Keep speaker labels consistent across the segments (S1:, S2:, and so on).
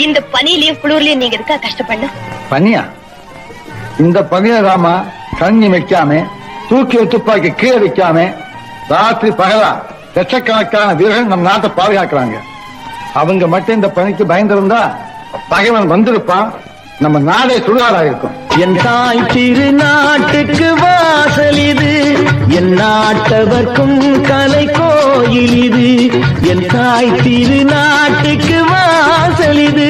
S1: இந்த பனியிலயும் குளிர்லயும் நீங்க இருக்கா கஷ்டப்படணும்.
S2: பனியா? இந்த பனிய ராமா தண்ணி வைக்காம தூக்கி துப்பாக்கி கீழே வைக்காம ராத்திரி பகலா லட்சக்கணக்கான வீரர்கள் நம் நாட்டை பாதுகாக்கிறாங்க. அவங்க மட்டும் இந்த பணிக்கு பயந்திருந்தா பகைவன் வந்திருப்பான், நம்ம நாடே சுடுகாடா இருக்கும்.
S3: என் தாய் திரு நாட்டுக்கு வாசல் இது, என் நாட்டவர்க்கும் கலை கோயில் இது. என் தாய் திரு நாட்டுக்கு வாசல் இது,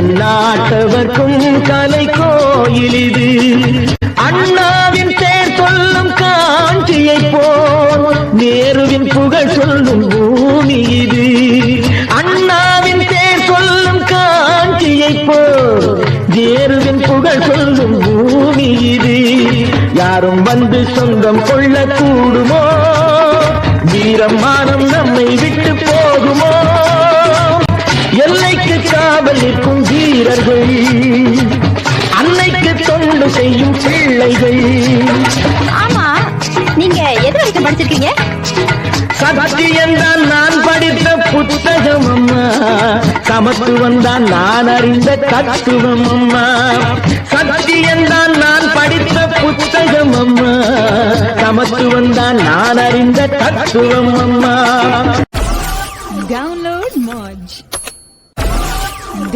S3: என் நாட்டவர்க்கும் கலை கோயில் இது. அண்ணாவின் பேர் சொல்லும் காஞ்சியை போல் நேருவின் புகழ் சொல்லும் பூமி இது. அண்ணாவின் பேர் சொல்லும் காஞ்சியை போல் நேருவின் புகழ் சொல்லும் பூமி இது. யாரும் வந்து சொந்தம் கொள்ள கூடுமோ? வீரம் மானம் நம்மை விட்டு போகுமோ? எல்லைக்கு காவல் நிற்கும் வீரர்கள், அன்னைக்கு தொண்டு செய்யும் பிள்ளைகள்.
S1: ஆமா, நீங்க எது வரைக்கும் படிச்சிருக்கீங்க?
S3: சத்தியம் தான் நான் படித்த புத்தகம் அம்மா, சமத்துவம் தான் நான் அறிந்த தத்துவம் அம்மா. சத்தியம் தான் நான் படித்த புத்தகம் அம்மா, சமத்துவம் தான் நான் அறிந்த தத்துவம் அம்மா.
S4: Download Moj.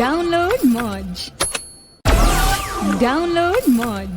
S4: Download Moj. Download Moj.